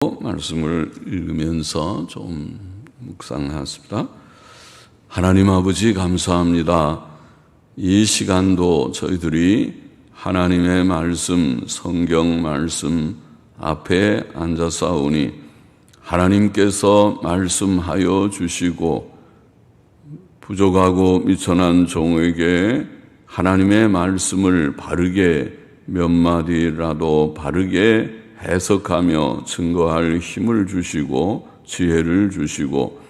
말씀을 읽으면서 좀 묵상하십니다. 하나님 아버지 감사합니다. 이 시간도 저희들이 하나님의 말씀, 성경 말씀 앞에 앉아싸우니 하나님께서 말씀하여 주시고 부족하고 미천한 종에게 하나님의 말씀을 바르게 몇 마디라도 바르게 해석하며 증거할 힘을 주시고 지혜를 주시고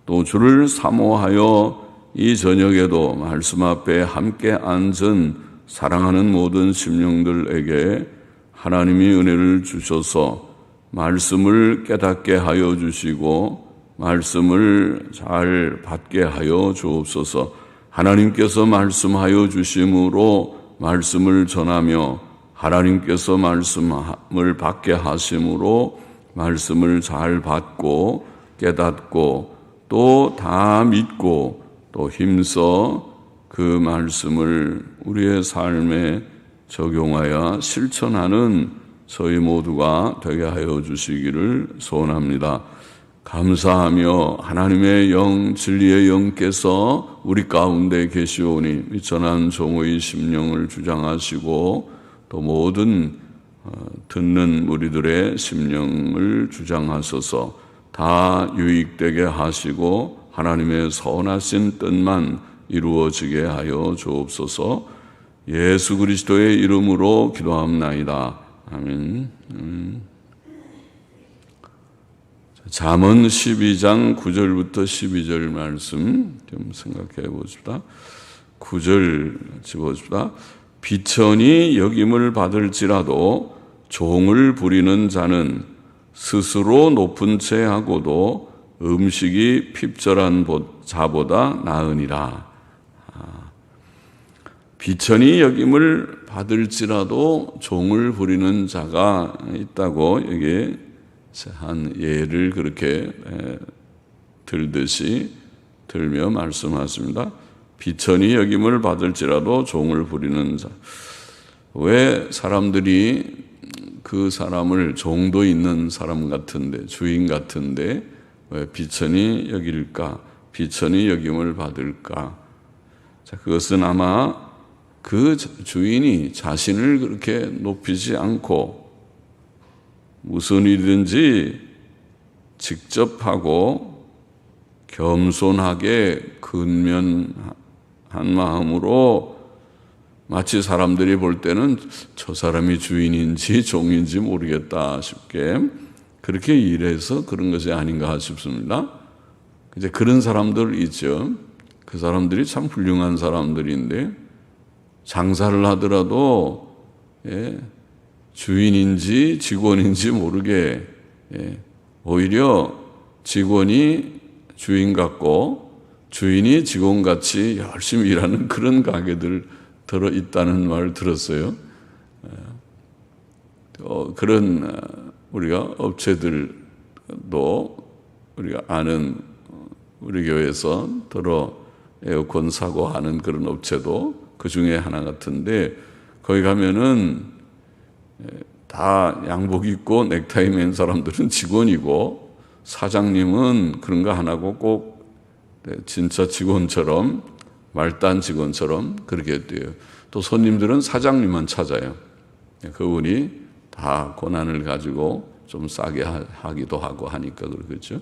또 주를 사모하여 이 저녁에도 말씀 앞에 함께 앉은 사랑하는 모든 심령들에게 하나님이 은혜를 주셔서 말씀을 깨닫게 하여 주시고 말씀을 잘 받게 하여 주옵소서. 하나님께서 말씀하여 주심으로 말씀을 전하며 하나님께서 말씀을 받게 하심으로 말씀을 잘 받고 깨닫고 또 다 믿고 또 힘써 그 말씀을 우리의 삶에 적용하여 실천하는 저희 모두가 되게 하여 주시기를 소원합니다. 감사하며 하나님의 영, 진리의 영께서 우리 가운데 계시오니 미천한 종의 심령을 주장하시고 또 모든 듣는 우리들의 심령을 주장하셔서 다 유익되게 하시고 하나님의 선하신 뜻만 이루어지게 하여 주옵소서. 예수 그리스도의 이름으로 기도합나이다. 아멘. 잠언 12장 9절부터 12절 말씀 좀 생각해 보십시다. 9절 집어봅시다. 비천이 여김을 받을지라도 종을 부리는 자는 스스로 높은 채 하고도 음식이 핍절한 자보다 나으니라. 비천이 여김을 받을지라도 종을 부리는 자가 있다고 여기 한 예를 그렇게 들며 말씀하십니다. 비천이 여김을 받을지라도 종을 부리는 자. 왜 사람들이 그 사람을 종도 있는 사람 같은데, 주인 같은데 왜 비천이 여길까? 비천이 여김을 받을까? 자, 그것은 아마 그 주인이 자신을 그렇게 높이지 않고 무슨 일이든지 직접 하고 겸손하게 근면한 마음으로 마치 사람들이 볼 때는 저 사람이 주인인지 종인지 모르겠다 싶게 그렇게 일해서 그런 것이 아닌가 싶습니다. 이제 그런 사람들 있죠. 그 사람들이 참 훌륭한 사람들인데 장사를 하더라도 주인인지 직원인지 모르게 오히려 직원이 주인 같고 주인이 직원같이 열심히 일하는 그런 가게들 들어있다는 말을 들었어요. 그런 우리가 업체들도 우리가 아는 우리 교회에서 에어컨 사고 하는 그런 업체도 그 중에 하나 같은데 거기 가면은 다 양복 입고 넥타이 맨 사람들은 직원이고 사장님은 그런 거 안 하고 꼭 진짜 직원처럼 말단 직원처럼 그렇게 돼요. 또 손님들은 사장님만 찾아요. 그분이 다 권한을 가지고 좀 싸게 하기도 하고 하니까 그렇겠죠.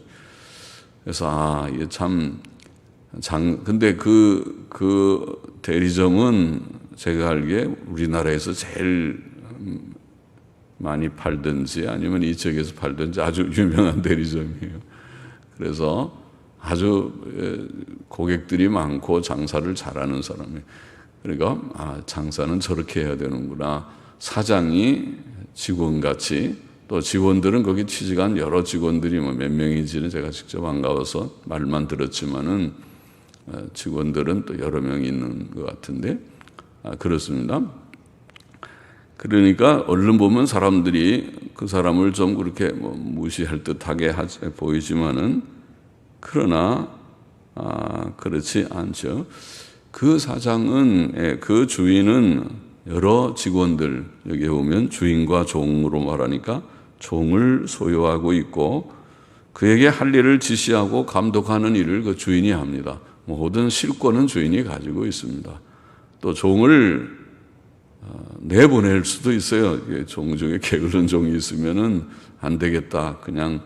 그래서 이게 근데 그 대리점은 제가 알기에 우리나라에서 제일 많이 팔든지 아니면 이 지역에서 팔든지 아주 유명한 대리점이에요. 그래서 아주 고객들이 많고 장사를 잘하는 사람이에요. 그러니까 장사는 저렇게 해야 되는구나. 사장이 직원같이 또 직원들은 거기 취직한 여러 직원들이 몇 명인지는 제가 직접 안 가봐서 말만 들었지만은 직원들은 또 여러 명 있는 것 같은데 그렇습니다. 그러니까 얼른 보면 사람들이 그 사람을 좀 그렇게 무시할 듯하게 보이지만은 그러나 그렇지 않죠. 그 사장은 그 주인은 여러 직원들 여기 보면 주인과 종으로 말하니까 종을 소유하고 있고 그에게 할 일을 지시하고 감독하는 일을 그 주인이 합니다. 모든 실권은 주인이 가지고 있습니다. 또 종을 내보낼 수도 있어요. 종 중에 게으른 종이 있으면은 안 되겠다. 그냥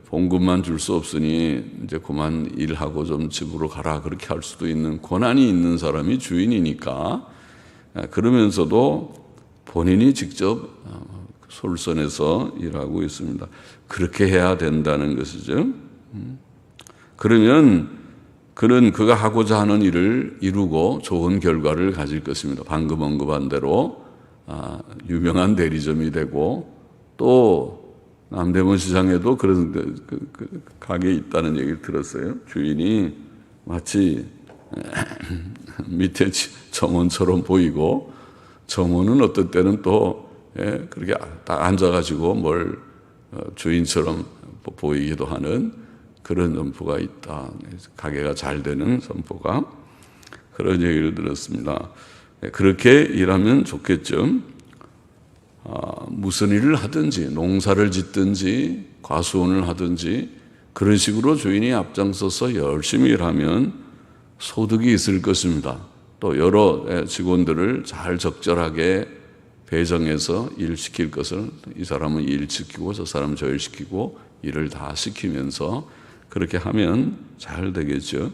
봉급만 줄 수 없으니 이제 그만 일하고 좀 집으로 가라. 그렇게 할 수도 있는 권한이 있는 사람이 주인이니까 그러면서도 본인이 직접 솔선해서 일하고 있습니다. 그렇게 해야 된다는 것이죠. 그러면 그는 그가 하고자 하는 일을 이루고 좋은 결과를 가질 것입니다. 방금 언급한 대로 유명한 대리점이 되고 또 남대문 시장에도 그런 가게에 있다는 얘기를 들었어요. 주인이 마치 밑에 점원처럼 보이고 점원은 어떤 때는 또 그렇게 딱 앉아가지고 뭘 주인처럼 보이기도 하는 그런 선포가 있다. 가게가 잘 되는 선포가 그런 얘기를 들었습니다. 그렇게 일하면 좋겠죠. 무슨 일을 하든지 농사를 짓든지 과수원을 하든지 그런 식으로 주인이 앞장서서 열심히 일하면 소득이 있을 것입니다. 또 여러 직원들을 잘 적절하게 배정해서 일시킬 것을 이 사람은 일 시키고 저 사람은 저 일 시키고 일을 다 시키면서 그렇게 하면 잘 되겠죠.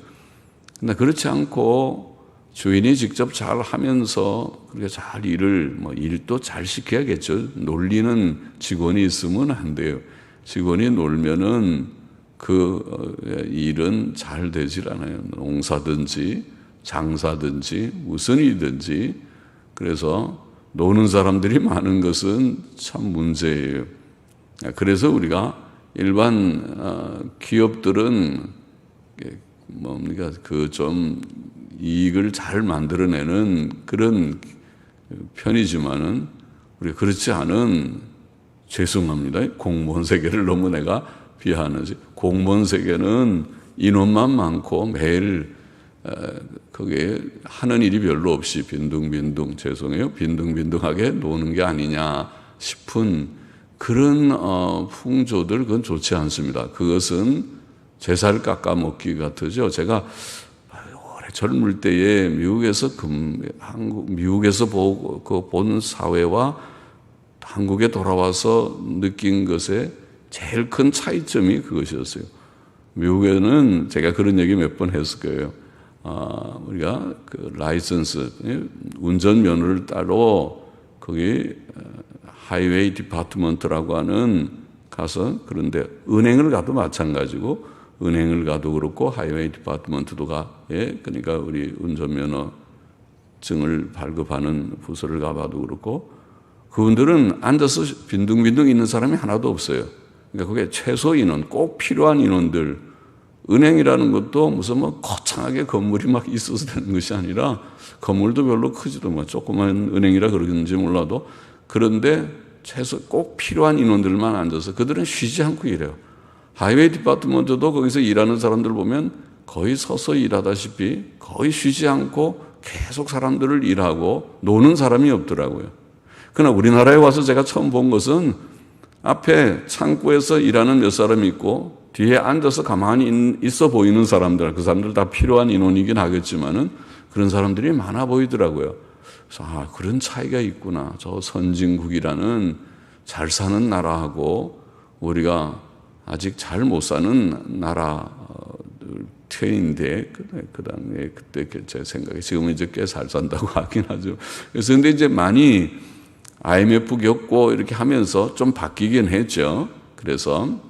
근데 그렇지 않고 주인이 직접 잘 하면서 그렇게 잘 일도 잘 시켜야겠죠. 놀리는 직원이 있으면 안 돼요. 직원이 놀면은 그 일은 잘 되질 않아요. 농사든지 장사든지 무슨 일이든지. 그래서 노는 사람들이 많은 것은 참 문제예요. 그래서 우리가 일반 기업들은 뭡니까 그 좀 이익을 잘 만들어내는 그런 편이지만은 우리가 그렇지 않은 죄송합니다. 공무원 세계를 너무 내가 비하하는지 공무원 세계는 인원만 많고 매일 거기에 하는 일이 별로 없이 빈둥빈둥 죄송해요. 빈둥빈둥하게 노는 게 아니냐 싶은 그런 풍조들 그건 좋지 않습니다. 그것은 제사를 깎아먹기 같으죠. 제가 오래 젊을 때에 미국에서 본 사회와 한국에 돌아와서 느낀 것에 제일 큰 차이점이 그것이었어요. 미국에는 제가 그런 얘기 몇 번 했을 거예요. 우리가 그 라이선스 운전면허를 따로 거기 하이웨이 디파트먼트라고 하는 가서 그런데 은행을 가도 마찬가지고 은행을 가도 그렇고 하이웨이 디파트먼트도 그러니까 우리 운전면허증을 발급하는 부서를 가봐도 그렇고 그분들은 앉아서 빈둥빈둥 있는 사람이 하나도 없어요. 그러니까 그게 최소 인원, 꼭 필요한 인원들. 은행이라는 것도 무슨 거창하게 건물이 막 있어서 되는 것이 아니라 건물도 별로 크지도 조그만 은행이라 그러는지 몰라도 그런데 최소 꼭 필요한 인원들만 앉아서 그들은 쉬지 않고 일해요. 하이웨이 디파트먼트도 거기서 일하는 사람들 보면 거의 서서 일하다시피 거의 쉬지 않고 계속 사람들을 일하고 노는 사람이 없더라고요. 그러나 우리나라에 와서 제가 처음 본 것은 앞에 창고에서 일하는 몇 사람이 있고 뒤에 앉아서 가만히 있어 보이는 사람들, 그 사람들 다 필요한 인원이긴 하겠지만은 그런 사람들이 많아 보이더라고요. 그래서 그런 차이가 있구나. 저 선진국이라는 잘 사는 나라하고 우리가 아직 잘 못 사는 나라 트인데 그다음에 그때 제 생각에 지금은 이제 꽤 잘 산다고 하긴 하죠. 그래서 근데 이제 많이 IMF 겪고 이렇게 하면서 좀 바뀌긴 했죠. 그래서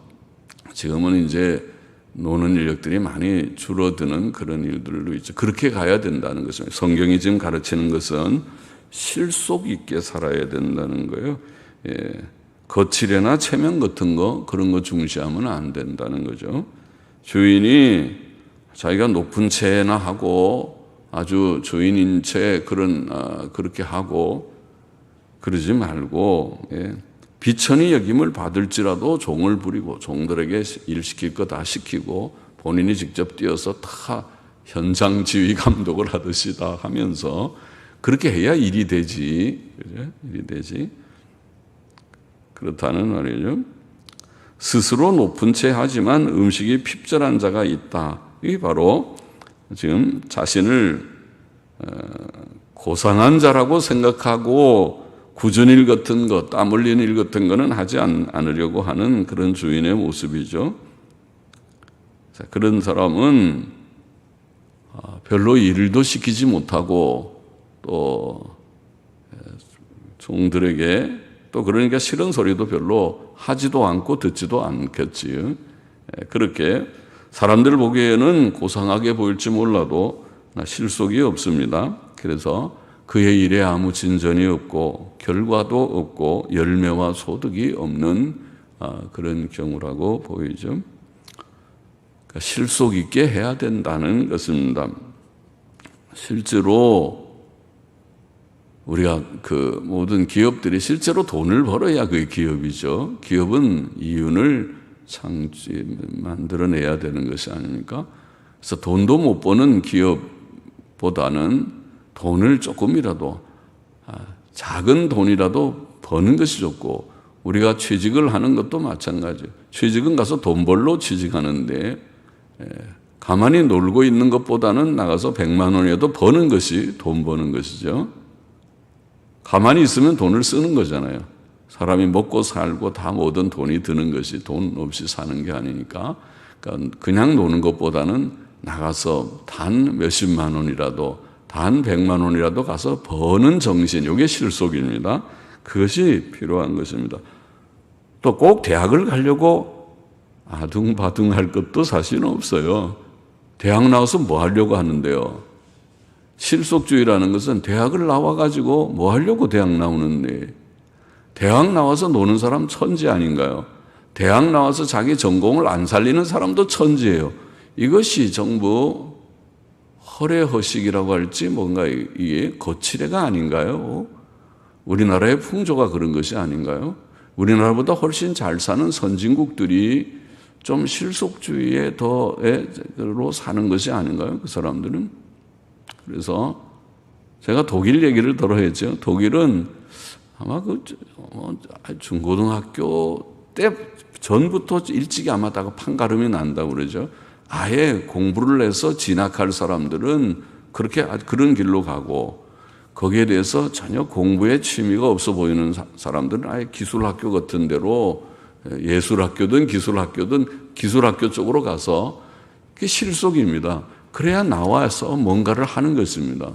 지금은 이제 노는 인력들이 많이 줄어드는 그런 일들로 있죠. 그렇게 가야 된다는 것입니다. 성경이 지금 가르치는 것은 실속 있게 살아야 된다는 거예요. 거칠애나 체면 같은 거 그런 거 중시하면 안 된다는 거죠. 주인이 자기가 높은 채나 하고 아주 주인인 채 그렇게 하고 그러지 말고 비천히 여김을 받을지라도 종을 부리고 종들에게 일 시킬 거 다 시키고 본인이 직접 뛰어서 다 현장 지휘 감독을 하듯이 다 하면서 그렇게 해야 일이 되지. 그죠? 일이 되지. 그렇다는 말이죠. 스스로 높은 채 하지만 음식이 핍절한 자가 있다. 이게 바로 지금 자신을 고상한 자라고 생각하고 굳은 일 같은 것, 땀 흘리는 일 같은 거는 하지 않으려고 하는 그런 주인의 모습이죠. 그런 사람은 별로 일도 시키지 못하고 또 종들에게 또 그러니까 싫은 소리도 별로 하지도 않고 듣지도 않겠지요. 그렇게 사람들 보기에는 고상하게 보일지 몰라도 실속이 없습니다. 그래서 그의 일에 아무 진전이 없고 결과도 없고 열매와 소득이 없는 그런 경우라고 보이죠. 그러니까 실속 있게 해야 된다는 것입니다. 실제로 우리가 그 모든 기업들이 실제로 돈을 벌어야 그게 기업이죠. 기업은 이윤을 만들어내야 되는 것이 아닙니까? 그래서 돈도 못 버는 기업보다는 돈을 조금이라도 작은 돈이라도 버는 것이 좋고 우리가 취직을 하는 것도 마찬가지예요. 취직은 가서 돈 벌러 취직하는데 가만히 놀고 있는 것보다는 나가서 100만 원이라도 버는 것이 돈 버는 것이죠. 가만히 있으면 돈을 쓰는 거잖아요. 사람이 먹고 살고 다 모든 돈이 드는 것이 돈 없이 사는 게 아니니까 그러니까 그냥 노는 것보다는 나가서 단 몇십만 원이라도 단 100만 원이라도 가서 버는 정신, 이게 실속입니다. 그것이 필요한 것입니다. 또 꼭 대학을 가려고 아둥바둥할 것도 사실은 없어요. 대학 나와서 뭐 하려고 하는데요? 실속주의라는 것은 대학을 나와가지고 뭐 하려고 대학 나오는데 대학 나와서 노는 사람 천지 아닌가요? 대학 나와서 자기 전공을 안 살리는 사람도 천지예요. 이것이 정부 허례허식이라고 할지 뭔가 이게 거칠애가 아닌가요? 우리나라의 풍조가 그런 것이 아닌가요? 우리나라보다 훨씬 잘 사는 선진국들이 좀 실속주의에 더로 사는 것이 아닌가요? 그 사람들은. 그래서 제가 독일 얘기를 들어야죠. 독일은 아마 그 중고등학교 때 전부터 일찍이 아마 다 판가름이 난다고 그러죠. 아예 공부를 해서 진학할 사람들은 그렇게 그런 길로 가고 거기에 대해서 전혀 공부에 취미가 없어 보이는 사람들은 아예 기술학교 같은 데로 예술학교든 기술학교든 기술학교 쪽으로 가서 그게 실속입니다. 그래야 나와서 뭔가를 하는 것입니다.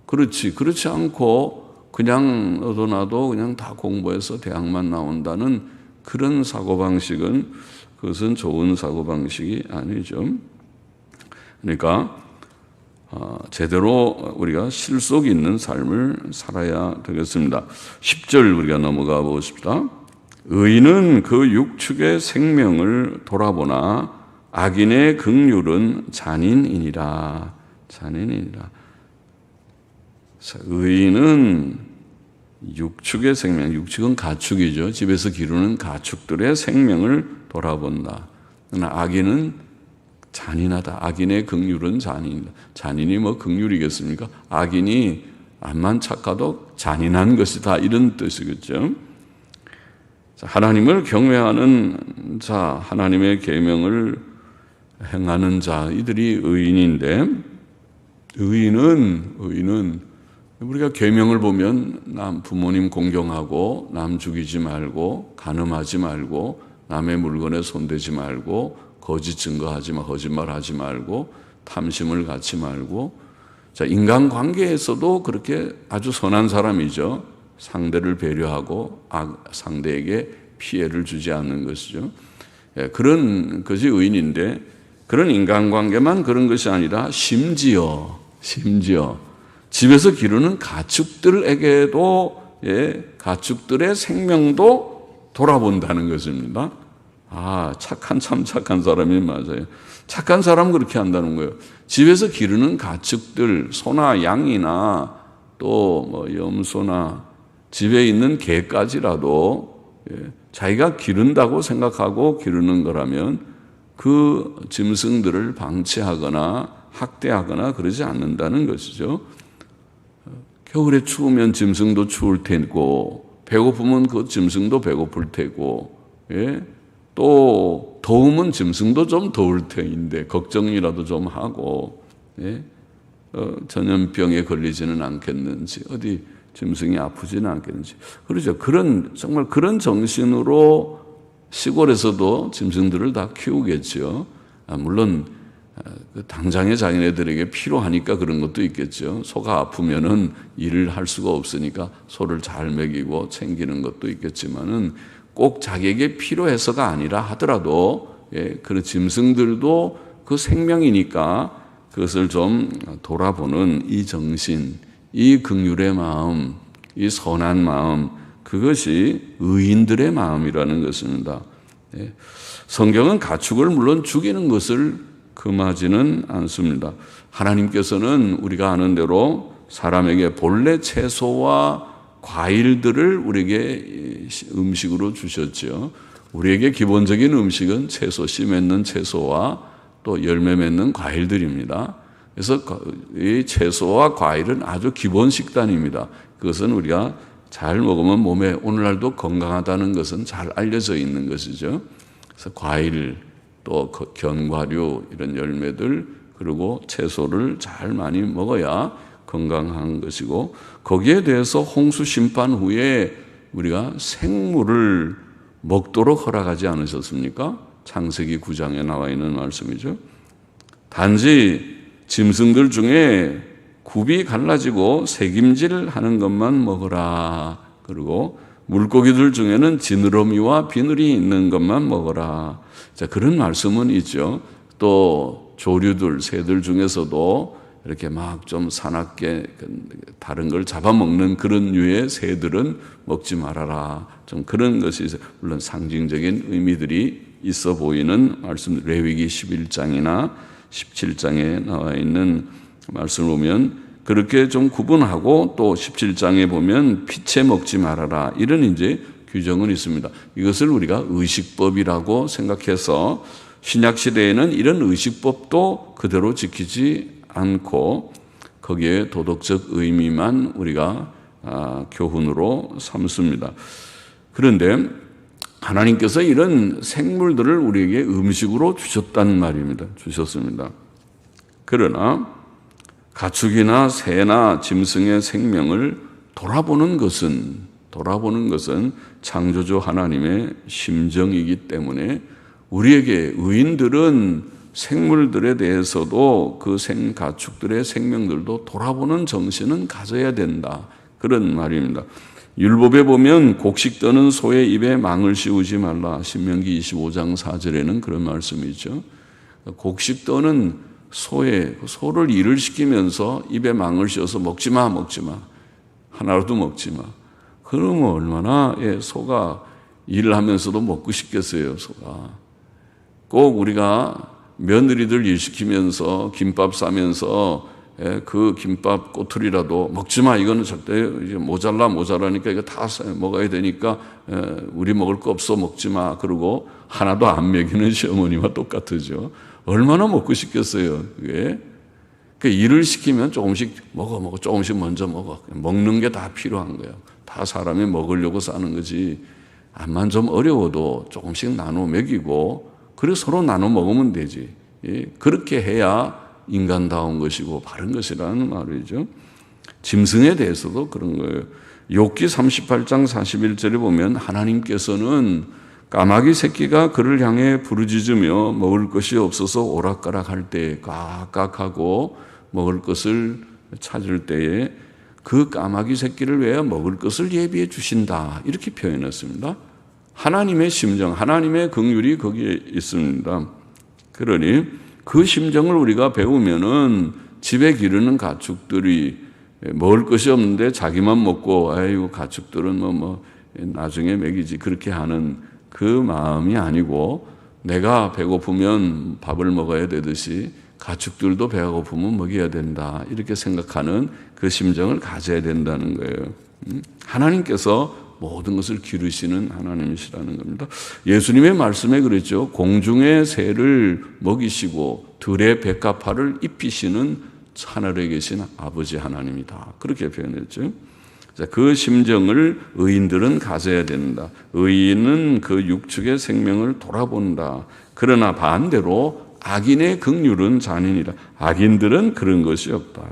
그렇지 않고 그냥 너도 나도 그냥 다 공부해서 대학만 나온다는 그런 사고방식은 그것은 좋은 사고방식이 아니죠. 그러니까 제대로 우리가 실속 있는 삶을 살아야 되겠습니다. 10절 우리가 넘어가 보십시다. 의인은 그 육축의 생명을 돌아보나 악인의 긍휼은 잔인이니라. 잔인이니라. 의인은 육축의 생명, 육축은 가축이죠. 집에서 기르는 가축들의 생명을 돌아본다. 그러나 악인은 잔인하다. 악인의 긍휼은 잔인이다. 잔인이 뭐 긍휼이겠습니까? 악인이 암만 착하도 잔인한 것이다. 이런 뜻이겠죠. 하나님을 경외하는 자, 하나님의 계명을 행하는 자, 이들이 의인인데 의인은 우리가 계명을 보면 남 부모님 공경하고 남 죽이지 말고 간음하지 말고 남의 물건에 손대지 말고 거짓 증거하지 마, 거짓말하지 말고 탐심을 갖지 말고 자 인간관계에서도 그렇게 아주 선한 사람이죠. 상대를 배려하고 상대에게 피해를 주지 않는 것이죠. 그런 것이 의인인데 그런 인간관계만 그런 것이 아니라 심지어 집에서 기르는 가축들에게도 가축들의 생명도 돌아본다는 것입니다. 참 착한 사람이 맞아요. 착한 사람은 그렇게 한다는 거예요. 집에서 기르는 가축들, 소나 양이나 또 뭐 염소나 집에 있는 개까지라도 자기가 기른다고 생각하고 기르는 거라면 그 짐승들을 방치하거나 학대하거나 그러지 않는다는 것이죠. 겨울에 추우면 짐승도 추울 테고 배고프면 그 짐승도 배고플 테고, 또 더우면 짐승도 좀 더울 테인데 걱정이라도 좀 하고, 전염병에 걸리지는 않겠는지, 어디 짐승이 아프지는 않겠는지. 그러죠. 정말 그런 정신으로 시골에서도 짐승들을 다 키우겠죠. 물론 당장에 자기네들에게 필요하니까 그런 것도 있겠죠. 소가 아프면은 일을 할 수가 없으니까 소를 잘 먹이고 챙기는 것도 있겠지만은 꼭 자기에게 필요해서가 아니라 하더라도, 그런 짐승들도 그 생명이니까 그것을 좀 돌아보는 이 정신, 이 긍휼의 마음, 이 선한 마음, 그것이 의인들의 마음이라는 것입니다. 성경은 가축을 물론 죽이는 것을 금하지는 않습니다. 하나님께서는 우리가 아는 대로 사람에게 본래 채소와 과일들을 우리에게 음식으로 주셨죠. 우리에게 기본적인 음식은 채소, 씨 맺는 채소와 또 열매 맺는 과일들입니다. 그래서 이 채소와 과일은 아주 기본 식단입니다. 그것은 우리가 잘 먹으면 몸에 오늘날도 건강하다는 것은 잘 알려져 있는 것이죠. 그래서 과일, 또 견과류, 이런 열매들, 그리고 채소를 잘 많이 먹어야 건강한 것이고, 거기에 대해서 홍수 심판 후에 우리가 생물을 먹도록 허락하지 않으셨습니까? 창세기 9장에 나와 있는 말씀이죠. 단지 짐승들 중에 굽이 갈라지고 새김질하는 것만 먹어라. 그리고 물고기들 중에는 지느러미와 비늘이 있는 것만 먹어라. 자, 그런 말씀은 있죠. 또 조류들, 새들 중에서도 이렇게 막 좀 사납게 다른 걸 잡아먹는 그런 류의 새들은 먹지 말아라. 좀 그런 것이 물론 상징적인 의미들이 있어 보이는 말씀, 레위기 11장이나 17장에 나와 있는 말씀을 보면 그렇게 좀 구분하고, 또 17장에 보면 피채 먹지 말아라, 이런 이제 규정은 있습니다. 이것을 우리가 의식법이라고 생각해서 신약 시대에는 이런 의식법도 그대로 지키지 않고 거기에 도덕적 의미만 우리가 교훈으로 삼습니다. 그런데 하나님께서 이런 생물들을 우리에게 음식으로 주셨단 말입니다. 주셨습니다. 그러나 가축이나 새나 짐승의 생명을 돌아보는 것은 창조주 하나님의 심정이기 때문에 우리에게 의인들은 생물들에 대해서도 그 가축들의 생명들도 돌아보는 정신은 가져야 된다. 그런 말입니다. 율법에 보면 곡식 떠는 소의 입에 망을 씌우지 말라. 신명기 25장 4절에는 그런 말씀이 있죠. 곡식 떠는 소를 일을 시키면서 입에 망을 씌워서 먹지 마. 하나라도 먹지 마. 그러면 얼마나 소가 일을 하면서도 먹고 싶겠어요, 소가. 꼭 우리가 며느리들 일 시키면서 김밥 싸면서 그 김밥 꼬투리라도 먹지 마. 이거는 절대 이제 모자라니까 이거 다 먹어야 되니까 우리 먹을 거 없어, 먹지 마. 그러고 하나도 안 먹이는 시어머니와 똑같으죠. 얼마나 먹고 싶겠어요, 그게. 그 일을 시키면 조금씩 먹어, 조금씩 먼저 먹어. 먹는 게 다 필요한 거예요. 다 사람이 먹으려고 싸는 거지. 암만 좀 어려워도 조금씩 나눠 먹이고, 그래서 서로 나눠 먹으면 되지. 그렇게 해야 인간다운 것이고 바른 것이라는 말이죠. 짐승에 대해서도 그런 거예요. 욥기 38장 41절에 보면 하나님께서는 까마귀 새끼가 그를 향해 부르짖으며 먹을 것이 없어서 오락가락할 때 깍깍하고 먹을 것을 찾을 때에 그 까마귀 새끼를 위하여 먹을 것을 예비해 주신다. 이렇게 표현했습니다. 하나님의 심정, 하나님의 긍휼이 거기에 있습니다. 그러니 그 심정을 우리가 배우면은 집에 기르는 가축들이 먹을 것이 없는데 자기만 먹고 아이고 가축들은 나중에 먹이지, 그렇게 하는 그 마음이 아니고, 내가 배고프면 밥을 먹어야 되듯이 가축들도 배가 고프면 먹여야 된다, 이렇게 생각하는 그 심정을 가져야 된다는 거예요. 하나님께서 모든 것을 기르시는 하나님이시라는 겁니다. 예수님의 말씀에 그랬죠. 공중의 새를 먹이시고 들의 백합화를 입히시는 하늘에 계신 아버지 하나님이다. 그렇게 표현했죠. 자, 그 심정을 의인들은 가져야 된다. 의인은 그 육축의 생명을 돌아본다. 그러나 반대로 악인의 긍휼은 잔인이라. 악인들은 그런 것이 없다.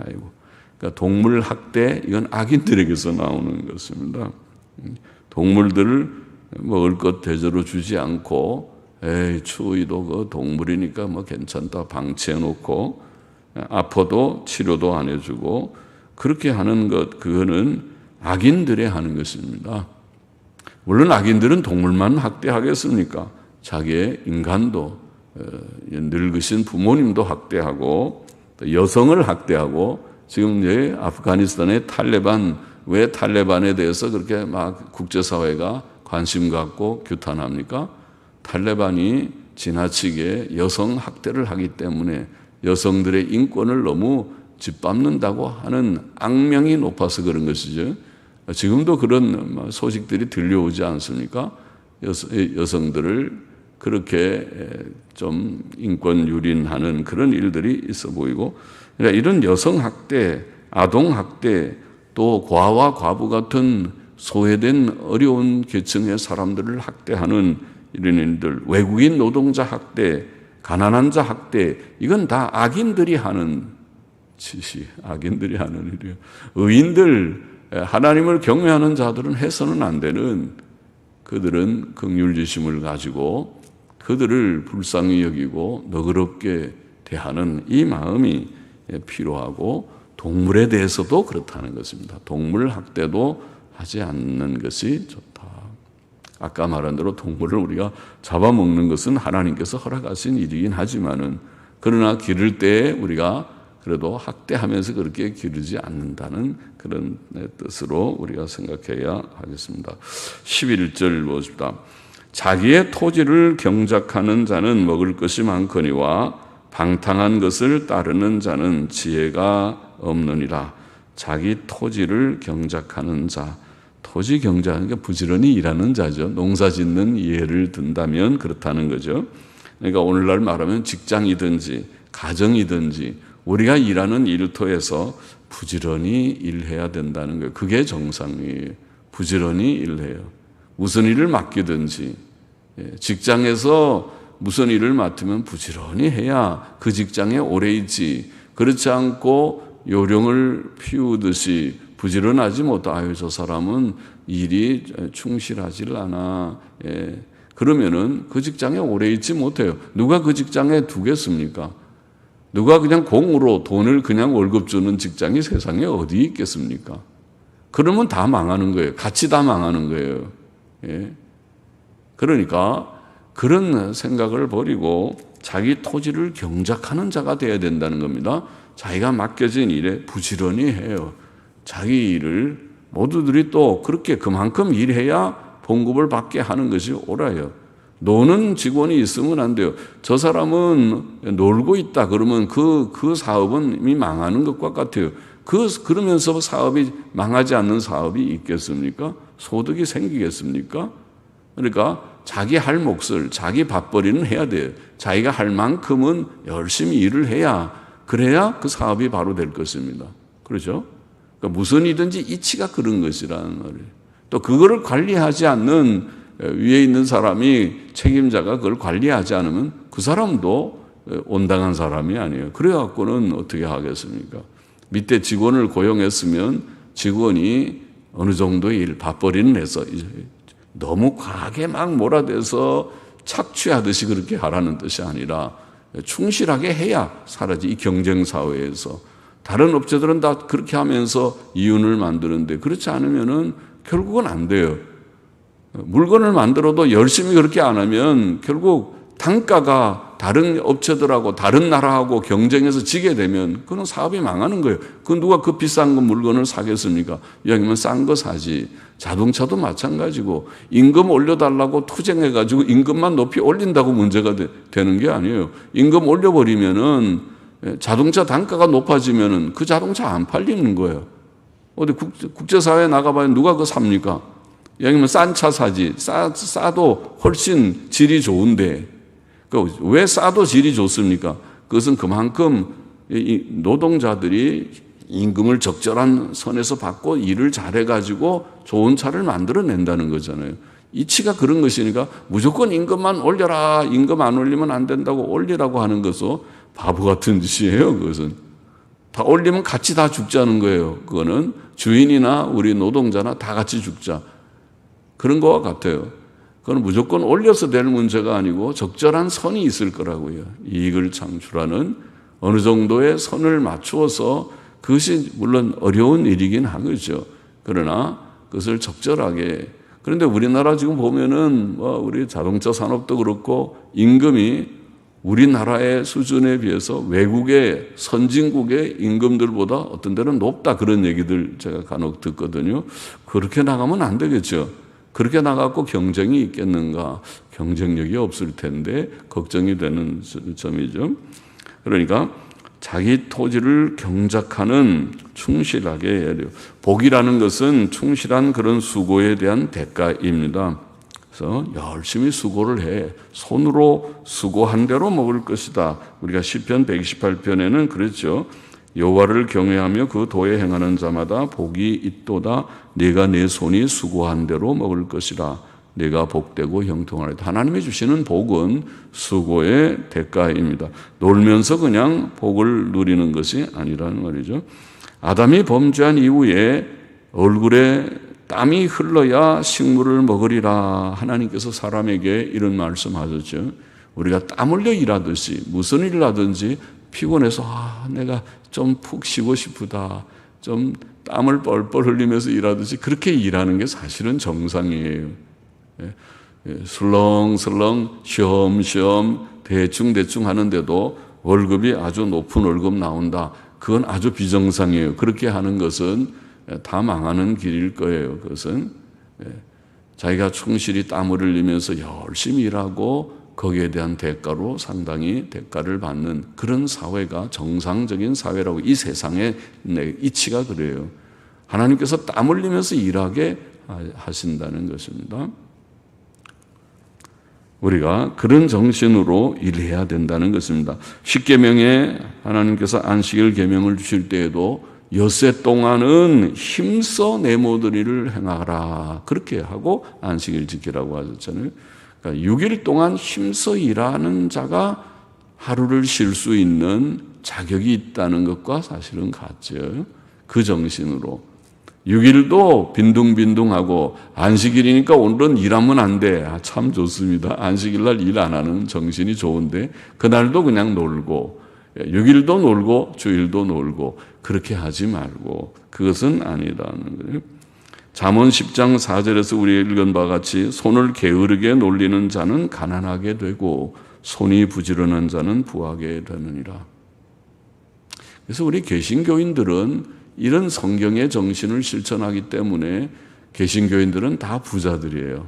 그러니까 동물 학대, 이건 악인들에게서 나오는 것입니다. 동물들을 먹을 것 대접으로 주지 않고, 에이, 추위도 그 동물이니까 뭐 괜찮다 방치해 놓고, 아파도 치료도 안 해주고, 그렇게 하는 것, 그거는 악인들이 하는 것입니다. 물론 악인들은 동물만 학대하겠습니까? 자기의 인간도, 늙으신 부모님도 학대하고, 여성을 학대하고, 지금 이제 아프가니스탄의 탈레반, 왜 탈레반에 대해서 그렇게 막 국제사회가 관심 갖고 규탄합니까? 탈레반이 지나치게 여성 학대를 하기 때문에 여성들의 인권을 너무 짓밟는다고 하는 악명이 높아서 그런 것이죠. 지금도 그런 소식들이 들려오지 않습니까? 여성들을 그렇게 좀 인권 유린하는 그런 일들이 있어 보이고, 그러니까 이런 여성 학대, 아동 학대, 또 과와 과부 같은 소외된 어려운 계층의 사람들을 학대하는 이런 일들, 외국인 노동자 학대, 가난한 자 학대, 이건 다 악인들이 하는 짓이, 악인들이 하는 일이에요. 의인들, 하나님을 경외하는 자들은 해서는 안 되는, 그들은 긍휼지심을 가지고 그들을 불쌍히 여기고 너그럽게 대하는 이 마음이 필요하고, 동물에 대해서도 그렇다는 것입니다. 동물 학대도 하지 않는 것이 좋다. 아까 말한 대로 동물을 우리가 잡아먹는 것은 하나님께서 허락하신 일이긴 하지만은, 그러나 기를 때 우리가 그래도 학대하면서 그렇게 기르지 않는다는 그런 뜻으로 우리가 생각해야 하겠습니다. 11절 보십시다. 자기의 토지를 경작하는 자는 먹을 것이 많거니와 방탕한 것을 따르는 자는 지혜가 없느니라. 자기 토지를 경작하는 자, 토지 경작하는 게 부지런히 일하는 자죠. 농사 짓는 예를 든다면 그렇다는 거죠. 그러니까 오늘날 말하면 직장이든지 가정이든지 우리가 일하는 일터에서 부지런히 일해야 된다는 거예요. 그게 정상이에요. 부지런히 일해요. 무슨 일을 맡기든지, 직장에서 무슨 일을 맡으면 부지런히 해야 그 직장에 오래 있지. 그렇지 않고 요령을 피우듯이 부지런하지 못하, 아유, 저 사람은 일이 충실하지 않아. 그러면은 그 직장에 오래 있지 못해요. 누가 그 직장에 두겠습니까? 누가 그냥 공으로 돈을 그냥 월급 주는 직장이 세상에 어디 있겠습니까? 그러면 다 망하는 거예요. 같이 다 망하는 거예요. 그러니까 그런 생각을 버리고 자기 토지를 경작하는 자가 되어야 된다는 겁니다. 자기가 맡겨진 일에 부지런히 해요. 자기 일을 모두들이 또 그렇게 그만큼 일해야 봉급을 받게 하는 것이 옳아요. 노는 직원이 있으면 안 돼요. 저 사람은 놀고 있다 그러면 그 사업은 이미 망하는 것과 같아요. 그러면서 사업이 망하지 않는 사업이 있겠습니까? 소득이 생기겠습니까? 그러니까 자기 할 몫을, 자기 밥벌이는 해야 돼요. 자기가 할 만큼은 열심히 일을 해야, 그래야 그 사업이 바로 될 것입니다. 그렇죠? 그러니까 무슨 일이든지 이치가 그런 것이라는 말이에요. 또 그거를 관리하지 않는 위에 있는 사람이, 책임자가 그걸 관리하지 않으면 그 사람도 온당한 사람이 아니에요. 그래갖고는 어떻게 하겠습니까? 밑에 직원을 고용했으면 직원이 어느 정도의 일, 밥벌이는 해서 너무 과하게 막 몰아대서 착취하듯이 그렇게 하라는 뜻이 아니라 충실하게 해야 살아지. 이 경쟁사회에서 다른 업체들은 다 그렇게 하면서 이윤을 만드는데 그렇지 않으면은 결국은 안 돼요. 물건을 만들어도 열심히 그렇게 안 하면 결국 단가가 다른 업체들하고 다른 나라하고 경쟁해서 지게 되면 그건 사업이 망하는 거예요. 그 누가 그 비싼 거 물건을 사겠습니까? 여기면 싼 거 사지. 자동차도 마찬가지고 임금 올려달라고 투쟁해가지고 임금만 높이 올린다고 문제가 되는 게 아니에요. 임금 올려버리면은 자동차 단가가 높아지면은 그 자동차 안 팔리는 거예요. 어디 국제사회에 나가봐야 누가 그거 삽니까? 여기면 싼 차 사지. 싸도 훨씬 질이 좋은데. 왜 싸도 질이 좋습니까? 그것은 그만큼 이 노동자들이 임금을 적절한 선에서 받고 일을 잘해가지고 좋은 차를 만들어낸다는 거잖아요. 이치가 그런 것이니까 무조건 임금만 올려라, 임금 안 올리면 안 된다고 올리라고 하는 것은 바보 같은 짓이에요. 그것은 다 올리면 같이 다 죽자는 거예요. 그거는 주인이나 우리 노동자나 다 같이 죽자, 그런 거와 같아요. 그건 무조건 올려서 될 문제가 아니고 적절한 선이 있을 거라고요. 이익을 창출하는 어느 정도의 선을 맞추어서, 그것이 물론 어려운 일이긴 하겠죠. 그러나 그것을 적절하게. 그런데 우리나라 지금 보면은 우리 자동차 산업도 그렇고 임금이 우리나라의 수준에 비해서 외국의 선진국의 임금들보다 어떤 데는 높다, 그런 얘기들 제가 간혹 듣거든요. 그렇게 나가면 안 되겠죠. 그렇게 나가고 경쟁이 있겠는가? 경쟁력이 없을 텐데 걱정이 되는 점이죠. 그러니까 자기 토지를 경작하는 충실하게 해야 돼요. 복이라는 것은 충실한 그런 수고에 대한 대가입니다. 그래서 열심히 수고를 해. 손으로 수고한 대로 먹을 것이다. 우리가 시편 128편에는 그랬죠. 여호와를 경외하며 그 도에 행하는 자마다 복이 있도다. 네가 내 손이 수고한 대로 먹을 것이라. 네가 복되고 형통하리다. 하나님이 주시는 복은 수고의 대가입니다. 놀면서 그냥 복을 누리는 것이 아니라는 말이죠. 아담이 범죄한 이후에 얼굴에 땀이 흘러야 식물을 먹으리라. 하나님께서 사람에게 이런 말씀하셨죠. 우리가 땀 흘려 일하듯이, 무슨 일을 하든지 피곤해서 내가 좀 푹 쉬고 싶다, 좀 땀을 뻘뻘 흘리면서 일하듯이 그렇게 일하는 게 사실은 정상이에요. 슬렁슬렁 쉬엄쉬엄 대충대충 하는데도 월급이 아주 높은 월급 나온다. 그건 아주 비정상이에요. 그렇게 하는 것은 다 망하는 길일 거예요. 그것은 자기가 충실히 땀을 흘리면서 열심히 일하고 거기에 대한 대가로 상당히 대가를 받는 그런 사회가 정상적인 사회라고, 이 세상의 이치가 그래요. 하나님께서 땀 흘리면서 일하게 하신다는 것입니다. 우리가 그런 정신으로 일해야 된다는 것입니다. 십계명에 하나님께서 안식일 계명을 주실 때에도 엿새 동안은 힘써 네모든 일을 행하라, 그렇게 하고 안식일 지키라고 하셨잖아요. 그러니까 6일 동안 힘써 일하는 자가 하루를 쉴 수 있는 자격이 있다는 것과 사실은 같죠. 그 정신으로 6일도 빈둥빈둥하고 안식일이니까 오늘은 일하면 안 돼. 참 좋습니다. 안식일날 일 안 하는 정신이 좋은데 그날도 그냥 놀고, 6일도 놀고 주일도 놀고, 그렇게 하지 말고, 그것은 아니라는 거예요. 잠언 10장 4절에서 우리 읽은 바와 같이 손을 게으르게 놀리는 자는 가난하게 되고 손이 부지런한 자는 부하게 되느니라. 그래서 우리 개신교인들은 이런 성경의 정신을 실천하기 때문에 개신교인들은 다 부자들이에요.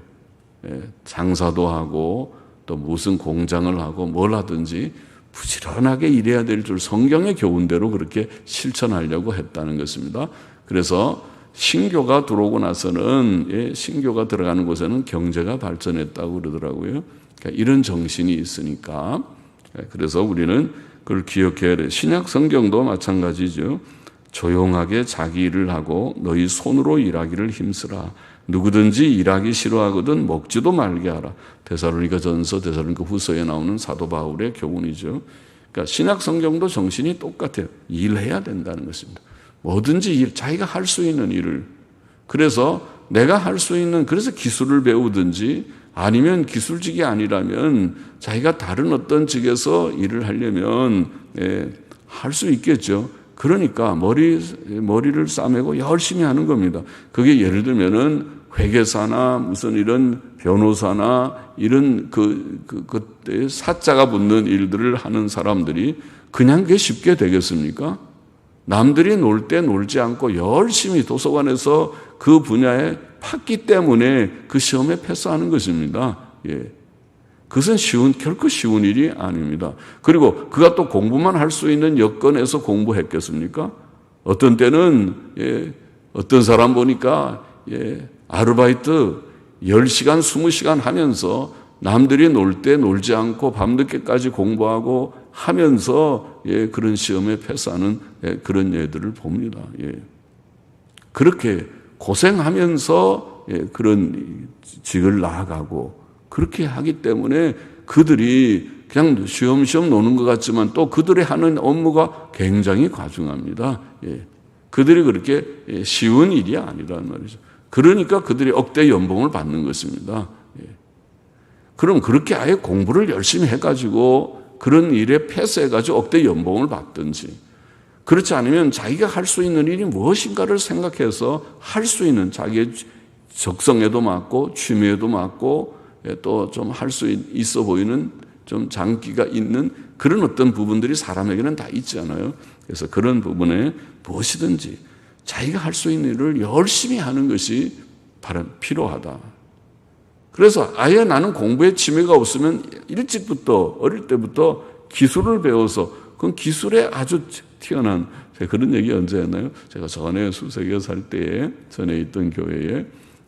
장사도 하고 또 무슨 공장을 하고 뭘 하든지 부지런하게 일해야 될 줄 성경의 교훈대로 그렇게 실천하려고 했다는 것입니다. 그래서 신교가 들어오고 나서는, 신교가 들어가는 곳에는 경제가 발전했다고 그러더라고요. 그러니까 이런 정신이 있으니까, 그래서 우리는 그걸 기억해야 돼요. 신약 성경도 마찬가지죠. 조용하게 자기 일을 하고 너희 손으로 일하기를 힘쓰라. 누구든지 일하기 싫어하거든 먹지도 말게 하라. 데살로니가 전서, 데살로니가 후서에 나오는 사도 바울의 교훈이죠. 그러니까 신약 성경도 정신이 똑같아요. 일해야 된다는 것입니다. 뭐든지 자기가 할 수 있는 일을. 그래서 내가 할 수 있는, 그래서 기술을 배우든지 아니면 기술직이 아니라면 자기가 다른 어떤 직에서 일을 하려면 할 수 있겠죠. 그러니까 머리를 싸매고 열심히 하는 겁니다. 그게 예를 들면은 회계사나 무슨 이런 변호사나 이런 그때 사자가 붙는 일들을 하는 사람들이 그냥 그게 쉽게 되겠습니까? 남들이 놀 때 놀지 않고 열심히 도서관에서 그 분야에 팠기 때문에 그 시험에 패스하는 것입니다. 그것은 결코 쉬운 일이 아닙니다. 그리고 그가 또 공부만 할 수 있는 여건에서 공부했겠습니까? 어떤 때는 어떤 사람 보니까 아르바이트 10시간, 20시간 하면서 남들이 놀 때 놀지 않고 밤늦게까지 공부하고 하면서 그런 시험에 패스하는 그런 예들을 봅니다. 그렇게 고생하면서 그런 직을 나아가고 그렇게 하기 때문에 그들이 그냥 쉬엄쉬엄 노는 것 같지만 또 그들이 하는 업무가 굉장히 과중합니다. 그들이 그렇게 쉬운 일이 아니란 말이죠. 그러니까 그들이 억대 연봉을 받는 것입니다. 그럼 그렇게 아예 공부를 열심히 해가지고 그런 일에 패스해가지고 억대 연봉을 받든지, 그렇지 않으면 자기가 할 수 있는 일이 무엇인가를 생각해서 할 수 있는 자기의 적성에도 맞고 취미에도 맞고 또 좀 할 수 있어 보이는 좀 장기가 있는 그런 어떤 부분들이 사람에게는 다 있잖아요. 그래서 그런 부분에 무엇이든지 자기가 할 수 있는 일을 열심히 하는 것이 필요하다. 그래서 아예 나는 공부에 취미가 없으면 일찍부터 어릴 때부터 기술을 배워서 그건 기술에 아주 뛰어난, 제가 그런 얘기 언제 했나요? 제가 전에 수세교 살 때에 전에 있던 교회에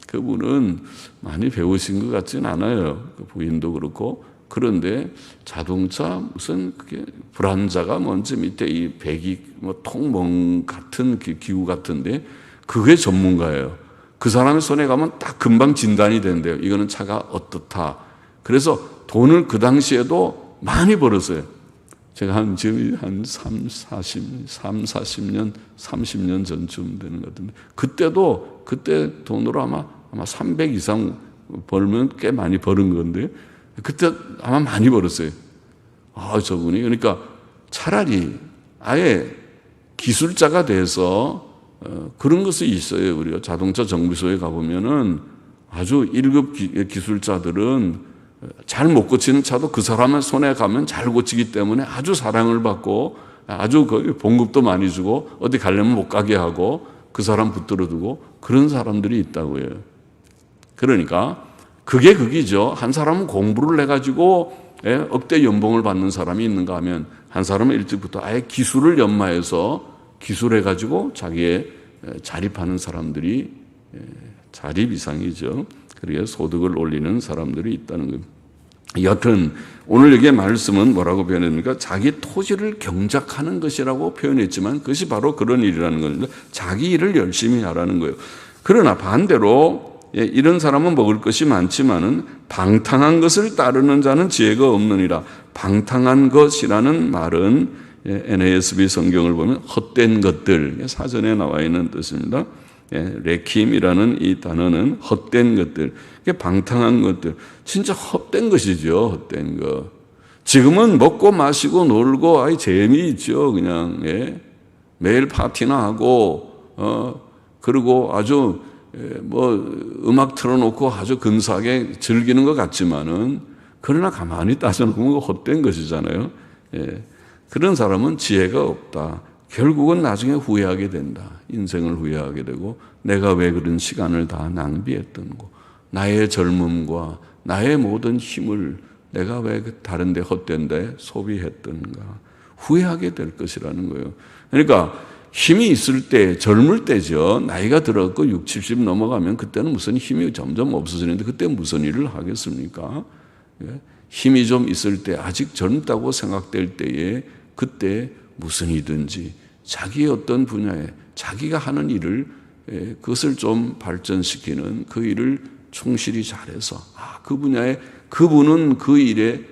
그분은 많이 배우신 것 같진 않아요. 그 부인도 그렇고. 그런데 자동차 무슨 그게 불안자가 뭔지 밑에 이 배기 뭐 통멍 같은 기구 같은데 그게 전문가예요. 그 사람의 손에 가면 딱 금방 진단이 된대요. 이거는 차가 어떻다. 그래서 돈을 그 당시에도 많이 벌었어요. 제가 지금 한 30년, 30년 전쯤 되는 것 같은데 그때 돈으로 아마 300 이상 벌면 꽤 많이 버는 건데 그때 아마 많이 벌었어요. 저분이. 그러니까 차라리 아예 기술자가 돼서 그런 것이 있어요. 우리가 자동차 정비소에 가보면은 아주 1급 기술자들은 잘 못 고치는 차도 그 사람의 손에 가면 잘 고치기 때문에 아주 사랑을 받고 아주 봉급도 많이 주고 어디 가려면 못 가게 하고 그 사람 붙들어 두고 그런 사람들이 있다고요. 그러니까 그게 극이죠. 한 사람은 공부를 해가지고 억대 연봉을 받는 사람이 있는가 하면 한 사람은 일찍부터 아예 기술을 연마해서 기술해가지고 자기의 자립하는 사람들이 자립 이상이죠. 그리고 소득을 올리는 사람들이 있다는 겁니다. 여튼 오늘 여기의 말씀은 뭐라고 표현합니까? 자기 토지를 경작하는 것이라고 표현했지만 그것이 바로 그런 일이라는 겁니다. 자기 일을 열심히 하라는 거예요. 그러나 반대로 이런 사람은 먹을 것이 많지만은 방탕한 것을 따르는 자는 지혜가 없느니라. 방탕한 것이라는 말은 NASB 성경을 보면 헛된 것들, 사전에 나와 있는 뜻입니다. 레킴이라는 이 단어는 헛된 것들, 방탕한 것들, 진짜 헛된 것이죠. 헛된 것. 지금은 먹고 마시고 놀고 아이 재미있죠. 그냥 매일 파티나 하고 그리고 아주 음악 틀어놓고 아주 근사하게 즐기는 것 같지만은 그러나 가만히 따져보면 헛된 것이잖아요. 그런 사람은 지혜가 없다. 결국은 나중에 후회하게 된다. 인생을 후회하게 되고 내가 왜 그런 시간을 다 낭비했던 거, 나의 젊음과 나의 모든 힘을 내가 왜 다른 데 헛된 데 소비했던가 후회하게 될 것이라는 거예요. 그러니까 힘이 있을 때, 젊을 때죠. 나이가 들었고 60, 70 넘어가면 그때는 무슨 힘이 점점 없어지는데 그때 무슨 일을 하겠습니까? 힘이 좀 있을 때, 아직 젊다고 생각될 때에 그때 무슨 이든지 자기의 어떤 분야에 자기가 하는 일을 그것을 좀 발전시키는 그 일을 충실히 잘해서 그 분야에 그분은 그 일에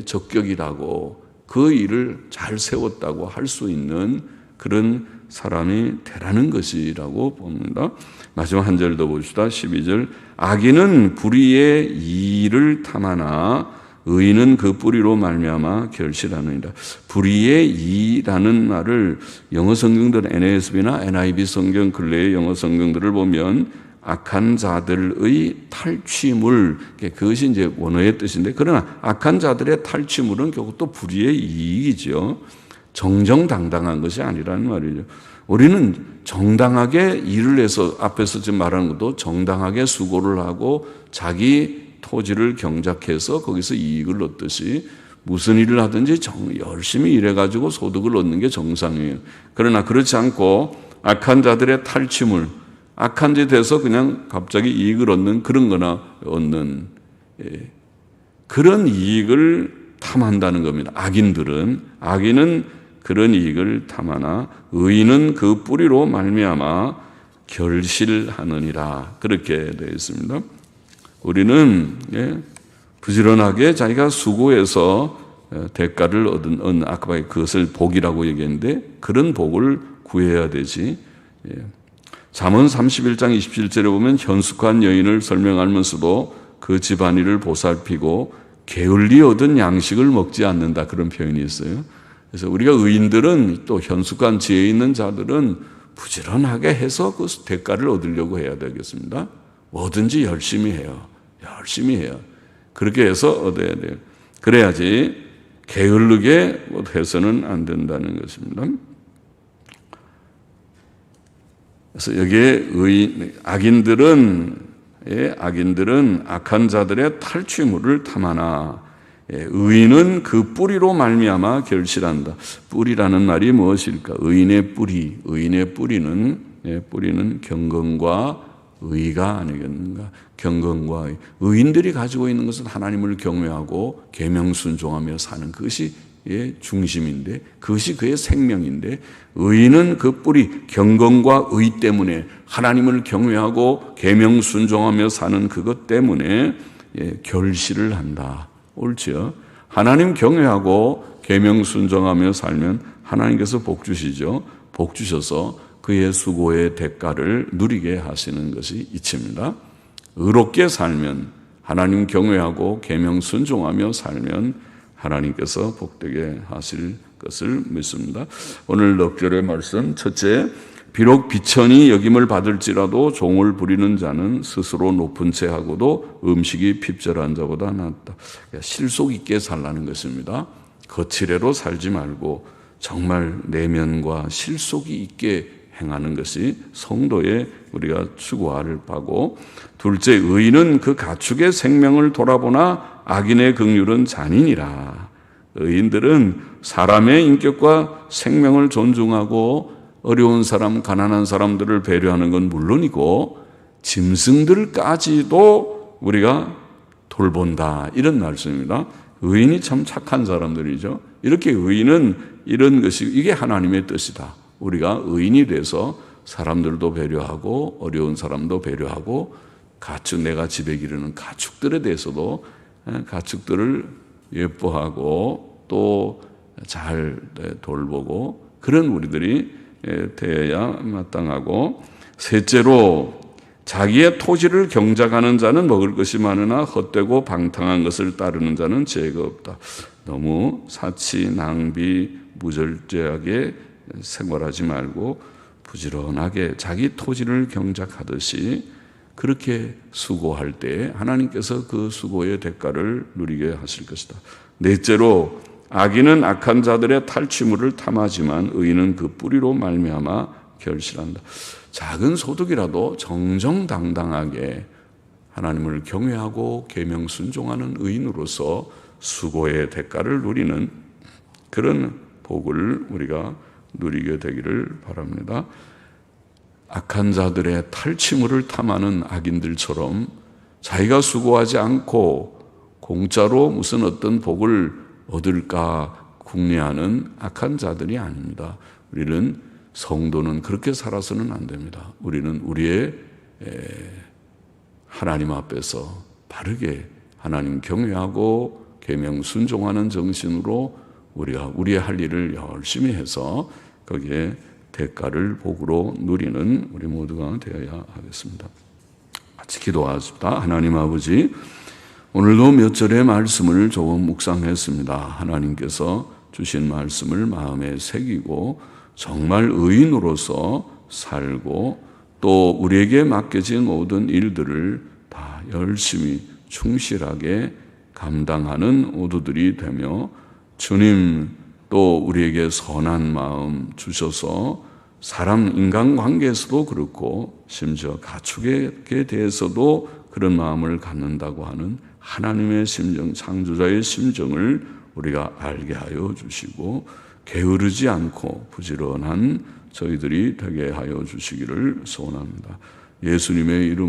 적격이라고 그 일을 잘 세웠다고 할 수 있는 그런 사람이 되라는 것이라고 봅니다. 마지막 한 절 더 봅시다. 12절. 악인은 불의의 이를 탐하나 의인은 그 뿌리로 말미암아 결실하느니라. 불의의 이라는 말을 영어 성경들 NASB나 NIV 성경 근래의 영어 성경들을 보면 악한 자들의 탈취물, 그것이 이제 원어의 뜻인데, 그러나 악한 자들의 탈취물은 결국 또 불의의 이익이죠. 정정당당한 것이 아니라는 말이죠. 우리는 정당하게 일을 해서 앞에서 지금 말하는 것도 정당하게 수고를 하고 자기 토지를 경작해서 거기서 이익을 얻듯이 무슨 일을 하든지 열심히 일해가지고 소득을 얻는 게 정상이에요. 그러나 그렇지 않고 악한 자들의 탈취물, 악한 짓 해서 그냥 갑자기 이익을 얻는 그런 거나 얻는 그런 이익을 탐한다는 겁니다. 악인은 그런 이익을 탐하나 의인은 그 뿌리로 말미암아 결실하느니라. 그렇게 되어 있습니다. 우리는 부지런하게 자기가 수고해서 대가를 얻은 아까 그것을 복이라고 얘기했는데 그런 복을 구해야 되지. 잠언 31장 27절에 보면 현숙한 여인을 설명하면서도 그 집안일을 보살피고 게을리 얻은 양식을 먹지 않는다, 그런 표현이 있어요. 그래서 우리가 의인들은, 또 현숙한 지혜 있는 자들은 부지런하게 해서 그 대가를 얻으려고 해야 되겠습니다. 뭐든지 열심히 해요. 그렇게 해서 얻어야 돼요. 그래야지 게을르게 해서는 안 된다는 것입니다. 그래서 여기에 악인들은 악한 자들의 탈취물을 탐하나 의인은 그 뿌리로 말미암아 결실한다. 뿌리라는 말이 무엇일까? 의인의 뿌리는 경건과 의가 아니겠는가? 경건과 의인들이 가지고 있는 것은 하나님을 경외하고 계명 순종하며 사는 그것이 중심인데, 그것이 그의 생명인데, 의인은 그 뿌리 경건과 의 때문에 하나님을 경외하고 계명 순종하며 사는 그것 때문에 결실을 한다. 옳지요? 하나님 경외하고 계명 순종하며 살면 하나님께서 복 주시죠. 복 주셔서 그의 수고의 대가를 누리게 하시는 것이 이치입니다. 의롭게 살면, 하나님 경외하고 계명 순종하며 살면 하나님께서 복되게 하실 것을 믿습니다. 오늘 넉 절의 말씀, 첫째, 비록 비천이 여김을 받을지라도 종을 부리는 자는 스스로 높은 채 하고도 음식이 핍절한 자보다 낫다. 실속 있게 살라는 것입니다. 거칠애로 살지 말고 정말 내면과 실속이 있게 행하는 것이 성도의 우리가 추구할 바고, 둘째, 의인은 그 가축의 생명을 돌아보나 악인의 긍휼은 잔인이라. 의인들은 사람의 인격과 생명을 존중하고 어려운 사람, 가난한 사람들을 배려하는 건 물론이고 짐승들까지도 우리가 돌본다, 이런 말씀입니다. 의인이 참 착한 사람들이죠. 이렇게 의인은 이런 것이, 이게 하나님의 뜻이다. 우리가 의인이 돼서 사람들도 배려하고 어려운 사람도 배려하고 내가 집에 기르는 가축들에 대해서도 가축들을 예뻐하고 또 잘 돌보고, 그런 우리들이 되어야 마땅하고, 셋째로 자기의 토지를 경작하는 자는 먹을 것이 많으나 헛되고 방탕한 것을 따르는 자는 죄가 없다. 너무 사치, 낭비, 무절제하게 생활하지 말고 부지런하게 자기 토지를 경작하듯이 그렇게 수고할 때 하나님께서 그 수고의 대가를 누리게 하실 것이다. 넷째로 악인은 악한 자들의 탈취물을 탐하지만 의인은 그 뿌리로 말미암아 결실한다. 작은 소득이라도 정정당당하게 하나님을 경외하고 계명 순종하는 의인으로서 수고의 대가를 누리는 그런 복을 우리가 누리게 되기를 바랍니다. 악한 자들의 탈취물을 탐하는 악인들처럼 자기가 수고하지 않고 공짜로 무슨 어떤 복을 얻을까 궁리하는 악한 자들이 아닙니다. 우리는, 성도는 그렇게 살아서는 안 됩니다. 우리는 우리의 하나님 앞에서 바르게 하나님 경외하고 계명 순종하는 정신으로 우리가 우리의 할 일을 열심히 해서 거기에 대가를 복으로 누리는 우리 모두가 되어야 하겠습니다. 같이 기도하십시다. 하나님 아버지, 오늘도 몇 절의 말씀을 조금 묵상했습니다. 하나님께서 주신 말씀을 마음에 새기고 정말 의인으로서 살고 또 우리에게 맡겨진 모든 일들을 다 열심히 충실하게 감당하는 모두들이 되며, 주님 또 우리에게 선한 마음 주셔서 사람 인간관계에서도 그렇고 심지어 가축에 대해서도 그런 마음을 갖는다고 하는 하나님의 심정, 창조자의 심정을 우리가 알게 하여 주시고 게으르지 않고 부지런한 저희들이 되게 하여 주시기를 소원합니다. 예수님의 이름